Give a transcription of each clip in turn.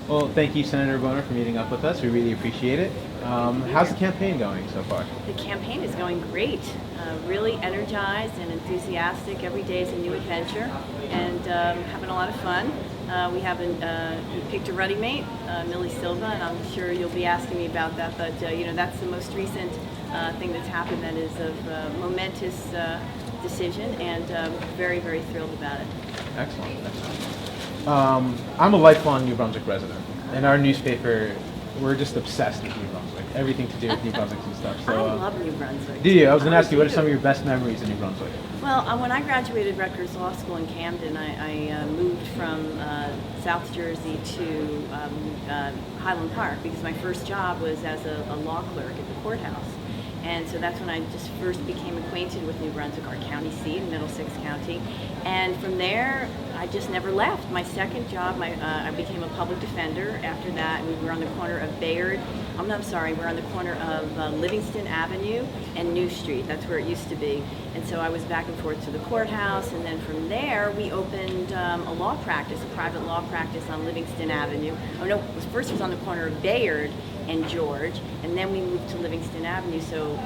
Well, thank you, Senator Buono, for meeting up with us. We really appreciate it. How's the campaign going so far? The campaign is going great. Really energized and enthusiastic. Every day is a new adventure, and having a lot of fun. We picked a running mate, Millie Silva, and I'm sure you'll be asking me about that. But that's the most recent thing that's happened that is of momentous decision, and very, very thrilled about it. Excellent, excellent. I'm a lifelong New Brunswick resident. In our newspaper, we're just obsessed with New Brunswick. Everything to do with New Brunswick and stuff. So, I love New Brunswick. do you? I was going to ask you, what are some of your best memories in New Brunswick? Well, when I graduated Rutgers Law School in Camden, I moved from South Jersey to Highland Park because my first job was as a law clerk at the courthouse. And so that's when I just first became acquainted with New Brunswick, our county seat in Middlesex County. And from there, I just never left. My second job, I became a public defender after that. We were on the corner of Bayard. We're on the corner of Livingston Avenue and New Street. That's where it used to be. And so I was back and forth to the courthouse. And then from there, we opened a law practice, a private law practice on Livingston Avenue. Oh no, first it was on the corner of Bayard and George, and then we moved to Livingston Avenue. So,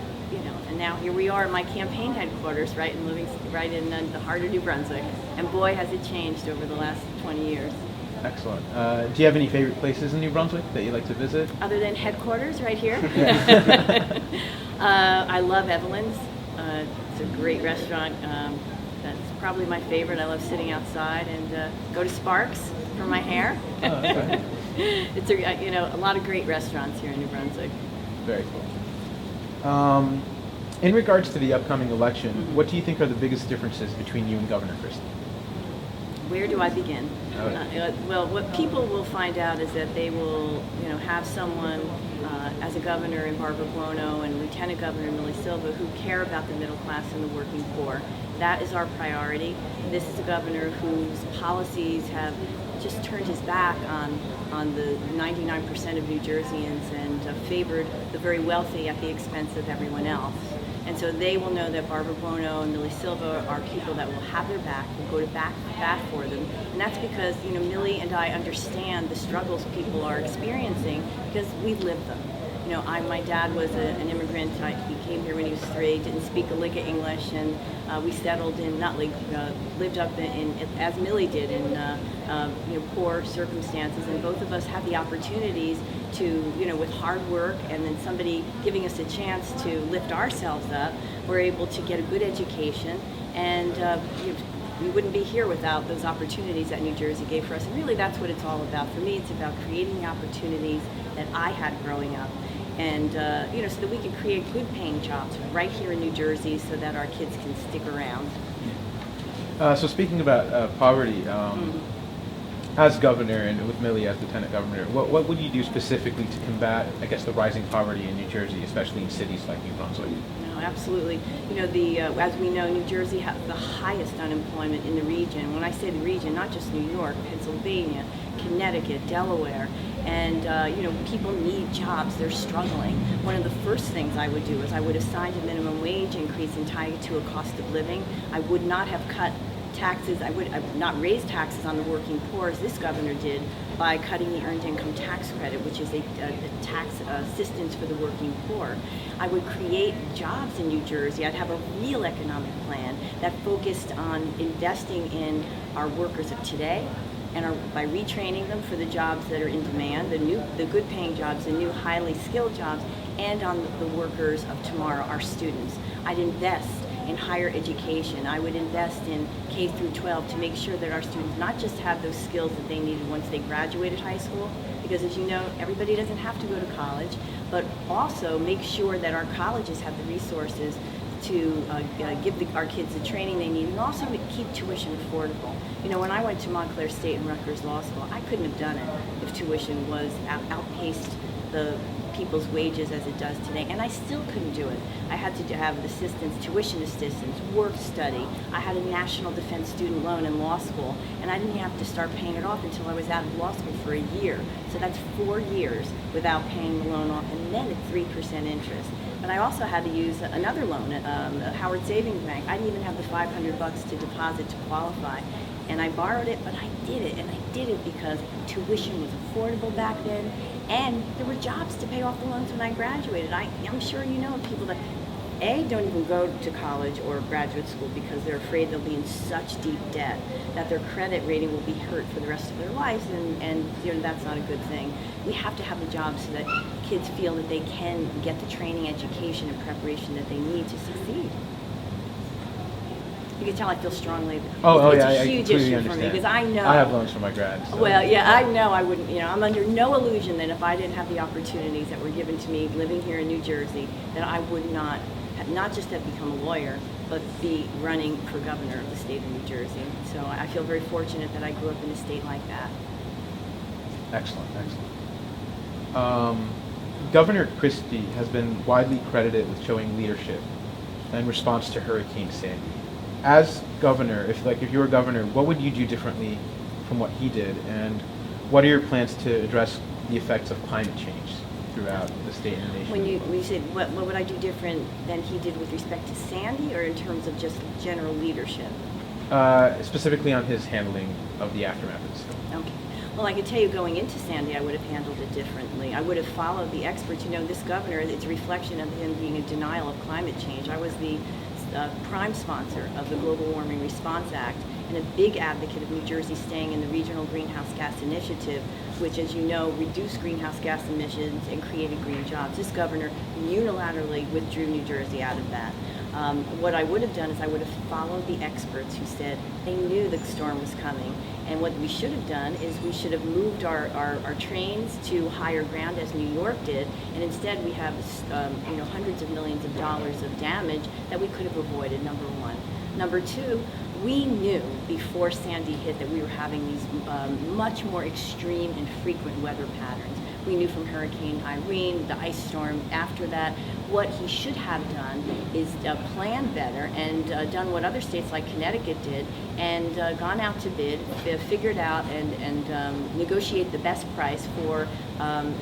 and now here we are at my campaign headquarters, right in Livingston, right in the heart of New Brunswick. And boy, has it changed over the last 20 years. Excellent. Do you have any favorite places in New Brunswick that you like to visit? Other than headquarters, right here. Yeah. I love Evelyn's. It's a great restaurant. That's probably my favorite. I love sitting outside and go to Sparks for my hair. Oh, okay. It's a lot of great restaurants here in New Brunswick. Very cool. In regards to the upcoming election, what do you think are the biggest differences between you and Governor Christie? Where do I begin? Okay. Well, what people will find out is that they will, have someone as a governor in Barbara Buono and Lieutenant Governor Millie Silva who care about the middle class and the working poor. That is our priority. This is a governor whose policies have just turned his back on the 99% of New Jerseyans and favored the very wealthy at the expense of everyone else. And so they will know that Barbara Buono and Millie Silva are people that will have their back, will go to bat for them. And that's because, Millie and I understand the struggles people are experiencing because we've lived them. My dad was an immigrant. He came here when he was 3, didn't speak a lick of English, and we settled lived up in as Millie did in poor circumstances. And both of us had the opportunities to, with hard work and then somebody giving us a chance to lift ourselves up, we're able to get a good education, and we wouldn't be here without those opportunities that New Jersey gave for us. And really, that's what it's all about. For me, it's about creating the opportunities that I had growing up. And, so that we can create good paying jobs right here in New Jersey so that our kids can stick around. So speaking about poverty, as governor and with Millie as lieutenant governor, what would you do specifically to combat, the rising poverty in New Jersey, especially in cities like New Brunswick? No, absolutely. As we know, New Jersey has the highest unemployment in the region. When I say the region, not just New York, Pennsylvania, Connecticut, Delaware. And, people need jobs. They're struggling. One of the first things I would do is I would assign a minimum wage increase and tie it to a cost of living. I would not have cut taxes. I would not raise taxes on the working poor as this governor did by cutting the Earned Income Tax Credit, which is a tax assistance for the working poor. I would create jobs in New Jersey. I'd have a real economic plan that focused on investing in our workers of today, and by retraining them for the jobs that are in demand, the good paying jobs, the new highly skilled jobs, and on the workers of tomorrow, our students. I'd invest in higher education. I would invest in K through 12 to make sure that our students not just have those skills that they needed once they graduated high school, because as you know, everybody doesn't have to go to college, but also make sure that our colleges have the resources to give our kids the training they need, and also to keep tuition affordable. When I went to Montclair State and Rutgers Law School, I couldn't have done it if tuition was outpaced the people's wages as it does today, and I still couldn't do it. I had to have assistance, tuition assistance, work study. I had a national defense student loan in law school, and I didn't have to start paying it off until I was out of law school for a year. So that's 4 years without paying the loan off, and then at 3% interest. But I also had to use another loan at Howard Savings Bank. I didn't even have the $500 to deposit to qualify. and I borrowed it, but I did it, and I did it because tuition was affordable back then, and there were jobs to pay off the loans when I graduated. I'm sure you know of people that don't even go to college or graduate school because they're afraid they'll be in such deep debt that their credit rating will be hurt for the rest of their lives, and that's not a good thing. We have to have the jobs so that kids feel that they can get the training, education, and preparation that they need to succeed. You can tell I feel strongly. It's a huge issue for me because I know I have loans for my grad. So. Well, yeah, I know I wouldn't. I'm under no illusion that if I didn't have the opportunities that were given to me living here in New Jersey, that I would not just have become a lawyer, but be running for governor of the state of New Jersey. So I feel very fortunate that I grew up in a state like that. Excellent. Governor Christie has been widely credited with showing leadership in response to Hurricane Sandy. As governor, if you were governor, what would you do differently from what he did, and what are your plans to address the effects of climate change throughout the state and the nation? When you said what would I do different than he did with respect to Sandy, or in terms of just general leadership? Specifically on his handling of the aftermath of the storm. Okay. Well, I can tell you going into Sandy, I would have handled it differently. I would have followed the experts. This governor, it's a reflection of him being in denial of climate change. I was the prime sponsor of the Global Warming Response Act and a big advocate of New Jersey staying in the Regional Greenhouse Gas Initiative, which, as you know, reduced greenhouse gas emissions and created green jobs. This governor unilaterally withdrew New Jersey out of that. What I would have done is I would have followed the experts who said they knew the storm was coming. And what we should have done is we should have moved our trains to higher ground as New York did, and instead we have hundreds of millions of dollars of damage that we could have avoided, number one. Number two, we knew before Sandy hit that we were having these much more extreme and frequent weather patterns. We knew from Hurricane Irene, the ice storm after that. What he should have done is planned better and done what other states like Connecticut did and gone out to bid, figured out and negotiate the best price for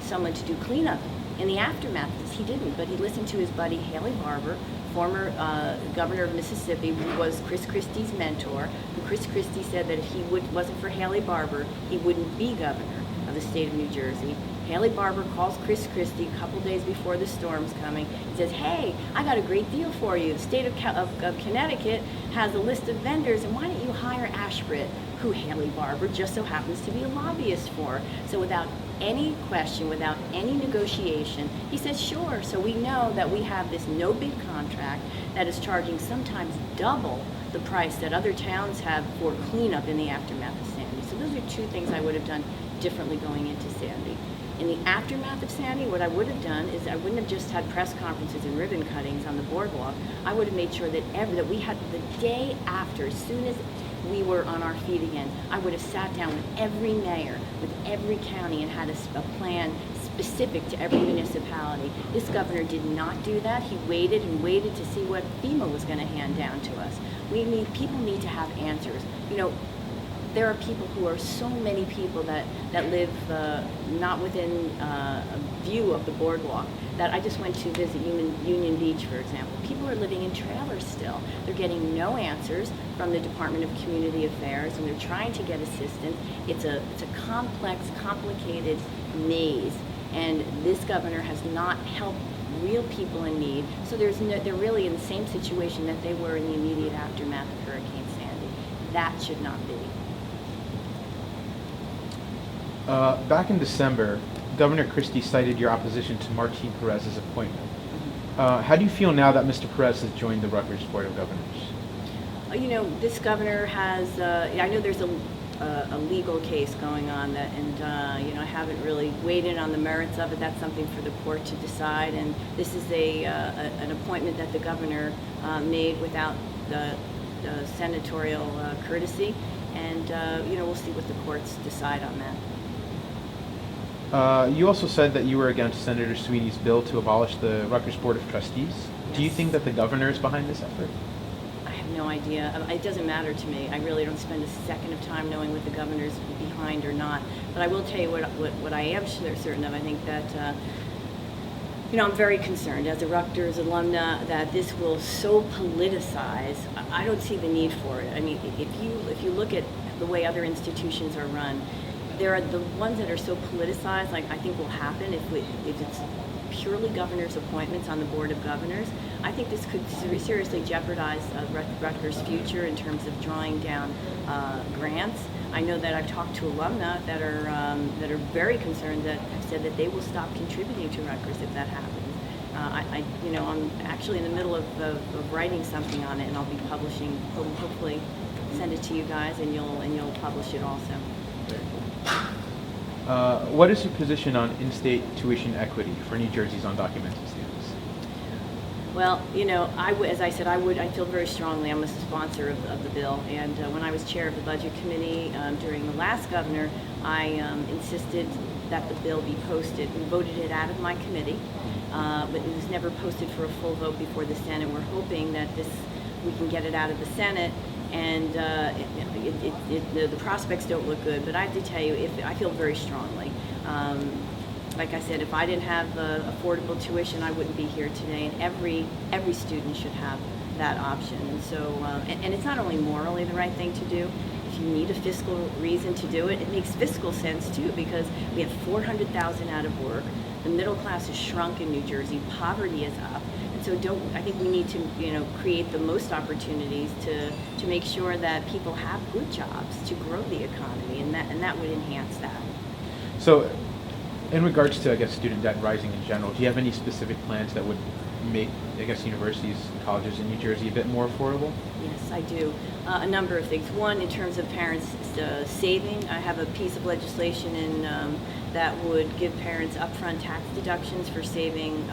someone to do cleanup in the aftermath. He didn't, but he listened to his buddy Haley Barbour, former governor of Mississippi, who was Chris Christie's mentor. Who Chris Christie said that if he wasn't for Haley Barbour, he wouldn't be governor of the state of New Jersey. Haley Barbour calls Chris Christie a couple days before the storm's coming. He says, "Hey, I got a great deal for you. The state of Connecticut has a list of vendors, and why don't you hire Ashbrit, who Haley Barbour just so happens to be a lobbyist for?" So without any question, without any negotiation, he says, "Sure." So we know that we have this no-bid contract that is charging sometimes double the price that other towns have for cleanup in the aftermath of Sandy. So those are two things I would have done differently going into Sandy. In the aftermath of Sandy, what I would have done is I wouldn't have just had press conferences and ribbon cuttings on the boardwalk. I would have made sure that we had the day after, as soon as we were on our feet again, I would have sat down with every mayor, with every county, and had a plan specific to every municipality. This governor did not do that. He waited and waited to see what FEMA was going to hand down to us. People need to have answers. There are people who are so many people that live not within a view of the boardwalk. That I just went to visit Union Beach, for example. People are living in trailers still. They're getting no answers from the Department of Community Affairs, and they're trying to get assistance. It's a complex, complicated maze, and this governor has not helped real people in need. So they're really in the same situation that they were in the immediate aftermath of Hurricane Sandy. That should not be. Back in December, Governor Christie cited your opposition to Martin Perez's appointment. How do you feel now that Mr. Perez has joined the Rutgers Board of Governors? This governor has, I know there's a legal case going on that, and I haven't really weighed in on the merits of it. That's something for the court to decide, and this is an appointment that the governor made without the senatorial courtesy, and we'll see what the courts decide on that. You also said that you were against Senator Sweeney's bill to abolish the Rutgers Board of Trustees. Yes. Do you think that the governor is behind this effort? I have no idea. It doesn't matter to me. I really don't spend a second of time knowing what the governor's behind or not. But I will tell you what I am certain of. I think that I'm very concerned as a Rutgers alumna that this will so politicize. I don't see the need for it. I mean, if you look at the way other institutions are run. There are the ones that are so politicized, like I think will happen if it's purely governor's appointments on the Board of Governors. I think this could seriously jeopardize Rutgers' future in terms of drawing down grants. I know that I've talked to alumni that are very concerned, that have said that they will stop contributing to Rutgers if that happens. I'm actually in the middle of writing something on it, and I'll be publishing. Hopefully, send it to you guys, and you'll publish it also. Very cool. What is your position on in-state tuition equity for New Jersey's undocumented students? Well, as I said, I feel very strongly. I'm a sponsor of the bill, and when I was chair of the budget committee during the last governor, I insisted that the bill be posted. We voted it out of my committee, but it was never posted for a full vote before the Senate. We're hoping that we can get it out of the Senate, and the prospects don't look good. But I have to tell you, I feel very strongly. Like I said, if I didn't have affordable tuition, I wouldn't be here today. And every student should have that option. And so, and it's not only morally the right thing to do. If you need a fiscal reason to do it, it makes fiscal sense too, because we have 400,000 out of work. The middle class has shrunk in New Jersey. Poverty is up. And so I think we need to create the most opportunities to make sure that people have good jobs to grow the economy, and that would enhance that. So, in regards to, I guess, student debt rising in general, do you have any specific plans that would make, I guess, universities and colleges in New Jersey a bit more affordable? Yes, I do. A number of things. One, in terms of parents saving, I have a piece of legislation that would give parents upfront tax deductions for saving,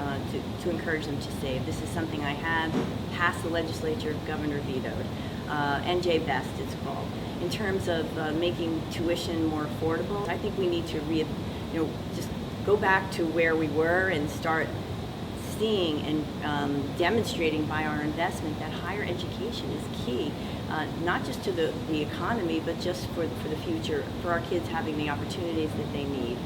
to encourage them to save. This is something I had passed the legislature, governor vetoed. NJ Best, it's called. In terms of making tuition more affordable, I think we need to just go back to where we were and start seeing and demonstrating by our investment that higher education is key, not just to the economy, but just for the future, for our kids having the opportunities that they need.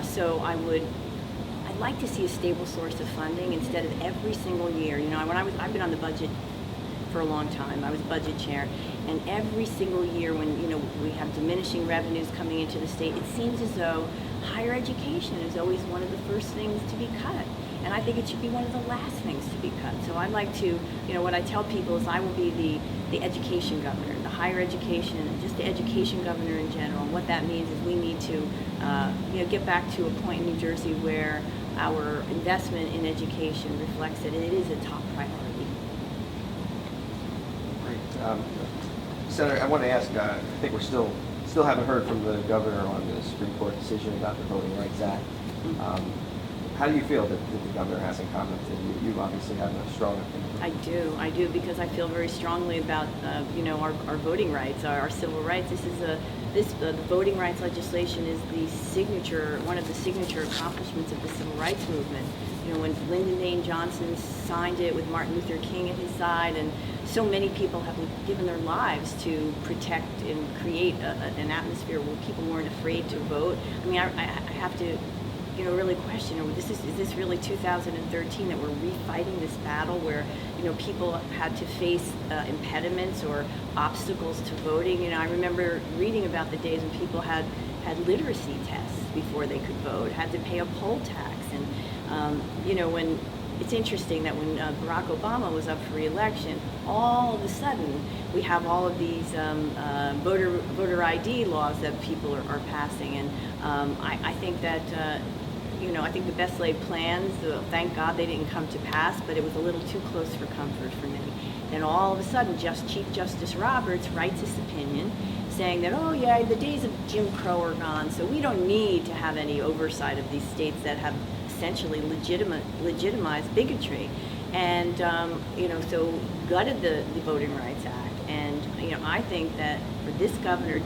So I'd like to see a stable source of funding instead of every single year. I've been on the budget for a long time. I was budget chair, and every single year when we have diminishing revenues coming into the state, it seems as though higher education is always one of the first things to be cut. And I think it should be one of the last things to be cut. So I'd like to, what I tell people is I will be the education governor, the higher education, and just the education governor in general. And what that means is we need to, get back to a point in New Jersey where our investment in education reflects that it is a top priority. Great. Senator, I want to ask, I think we're still haven't heard from the governor on the Supreme Court decision about the Voting Rights Act. How do you feel that the governor hasn't commented? You obviously have a strong opinion. I do, because I feel very strongly about our voting rights, our civil rights. The voting rights legislation is one of the signature accomplishments of the civil rights movement. When Lyndon Baines Johnson signed it with Martin Luther King at his side, and so many people have given their lives to protect and create an atmosphere where people weren't afraid to vote. I mean, I have to really question, is this really 2013 that we're refighting this battle where, people had to face impediments or obstacles to voting? I remember reading about the days when people had literacy tests before they could vote, had to pay a poll tax. And, when it's interesting that when Barack Obama was up for re-election, all of a sudden we have all of these voter ID laws that people are passing. And I think that I think the best laid plans, thank God they didn't come to pass, but it was a little too close for comfort for me. And all of a sudden, Chief Justice Roberts writes this opinion saying that, oh yeah, the days of Jim Crow are gone, so we don't need to have any oversight of these states that have essentially legitimized bigotry. And, so gutted the Voting Rights Act. And, I think that for this governor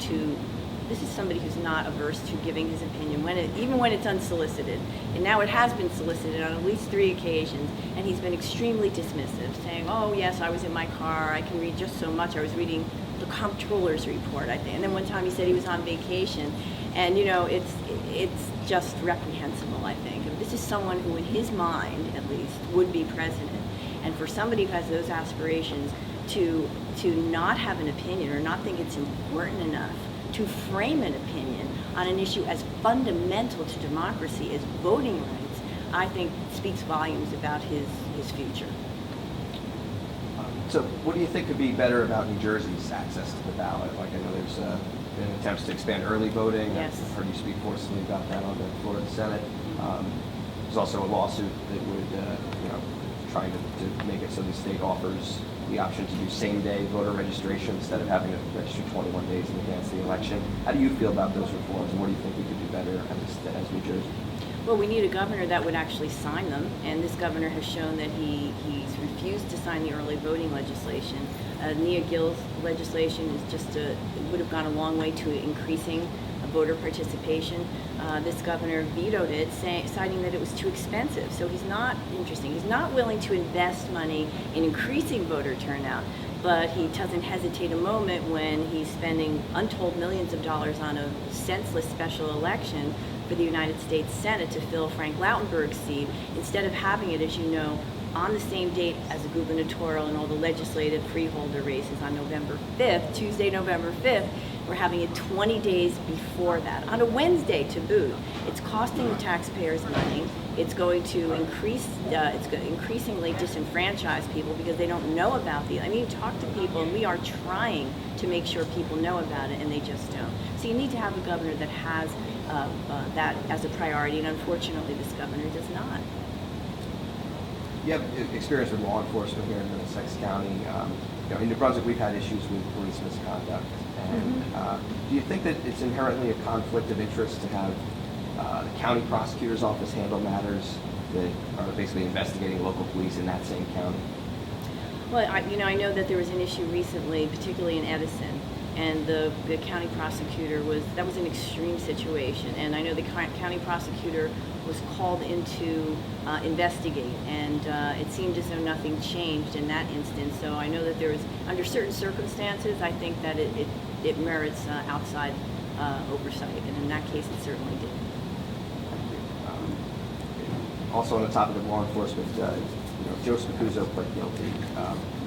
this is somebody who's not averse to giving his opinion, even when it's unsolicited. And now it has been solicited on at least 3 occasions, and he's been extremely dismissive, saying, oh yes, I was in my car, I can read just so much. I was reading the comptroller's report, I think. And then one time he said he was on vacation. And it's just reprehensible, I think. And this is someone who, in his mind at least, would be president. And for somebody who has those aspirations to not have an opinion or not think it's important enough to frame an opinion on an issue as fundamental to democracy as voting rights, I think speaks volumes about his future. So what do you think could be better about New Jersey's access to the ballot? Like, I know there's been attempts to expand early voting. Yes. I've heard you speak forcefully about that on the floor of the Senate. There's also a lawsuit that would, trying to make it so the state offers the option to do same-day voter registration instead of having to register 21 days in advance of the election. How do you feel about those reforms, and what do you think we could do better as New Jersey? Well, we need a governor that would actually sign them, and this governor has shown that he's refused to sign the early voting legislation. Nia Gill's legislation is it would have gone a long way to increasing voter participation. This governor vetoed it, citing that it was too expensive. So he's not interesting. He's not willing to invest money in increasing voter turnout, but he doesn't hesitate a moment when he's spending untold millions of dollars on a senseless special election for the United States Senate to fill Frank Lautenberg's seat, instead of having it, as you know, on the same date as the gubernatorial and all the legislative freeholder races on November 5th, Tuesday, November 5th. We're having it 20 days before that, on a Wednesday to boot. It's costing the taxpayers money. It's going to increasingly disenfranchise people because they don't know about you talk to people, and we are trying to make sure people know about it, and they just don't. So you need to have a governor that has that as a priority, and unfortunately this governor does not. You have experience with law enforcement here in Middlesex County. In New Brunswick, we've had issues with police misconduct. And do you think that it's inherently a conflict of interest to have the county prosecutor's office handle matters that are basically investigating local police in that same county? Well, I know that there was an issue recently, particularly in Edison, and the county prosecutor that was an extreme situation, and I know the county prosecutor was called in to investigate, and it seemed as though nothing changed in that instance. So I know that there was, under certain circumstances, I think that it merits outside oversight, and in that case it certainly did. Also on the topic of law enforcement, Joe Spicuzzo pled guilty.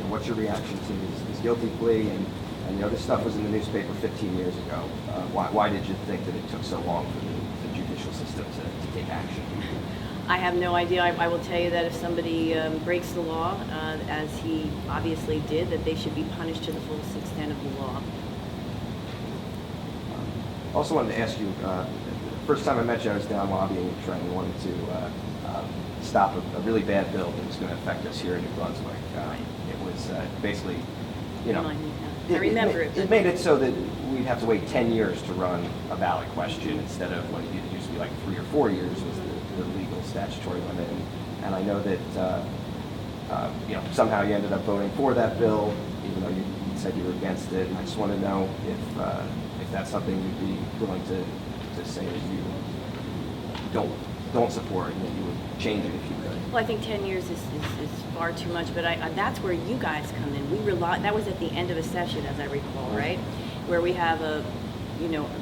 What's your reaction to his guilty plea? And this stuff was in the newspaper 15 years ago. Why did you think that it took so long for the judicial system to take action? I have no idea. I will tell you that if somebody breaks the law, as he obviously did, that they should be punished to the fullest extent of the law. Also wanted to ask you, the first time I met you, I was down lobbying and trying to wanted to stop a really bad bill that was going to affect us here in New Brunswick. It was basically, I remember it made it so that we'd have to wait 10 years to run a ballot question instead of when it used to be like 3 or 4 years was the legal statutory limit. And I know that somehow you ended up voting for that bill, even though you said you were against it. And I just want to know if that's something you'd be willing to say that you don't support, and that you would change it if you could. Well, I think 10 years is far too much, but that's where you guys come in. That was at the end of a session, as I recall, right? Where we have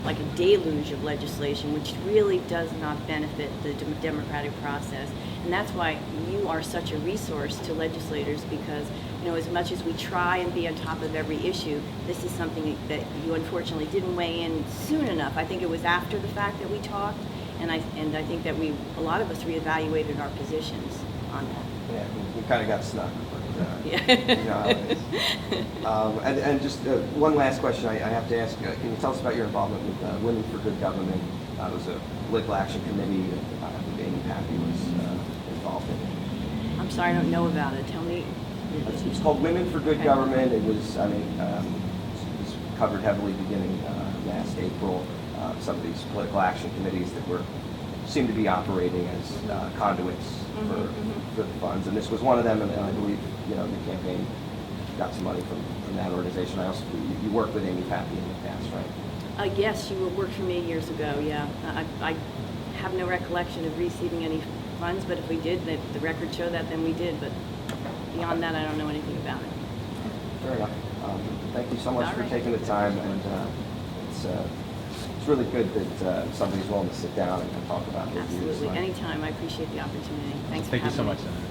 like a deluge of legislation, which really does not benefit the democratic process. And that's why you are such a resource to legislators, because, as much as we try and be on top of every issue, this is something that you unfortunately didn't weigh in soon enough. I think it was after the fact that we talked, and I think that a lot of us reevaluated our positions on that. Yeah, we kind of got stuck. Yeah. You know how it is. And just one last question I have to ask. Can you tell us about your involvement with Women for Good Government? It was a political action committee that I think Amy Pappy was involved in. I'm sorry, I don't know about it. Tell me. It's called Women for Good Government. It was, it was covered heavily beginning last April. Some of these political action committees that seemed to be operating as conduits for the funds, and this was one of them. And I believe the campaign got some money from that organization. I also you worked with Amy Pappy in the past, right? Yes, she worked for me years ago. Yeah, I have no recollection of receiving any funds, but if we did, the records show that, then we did. But beyond that, I don't know anything about it. Fair enough. Thank you so much for taking the time, and it's really good that somebody's willing to sit down and talk about their views. Absolutely. Anytime. I appreciate the opportunity. Thanks for having me. Thank you so much, Senator.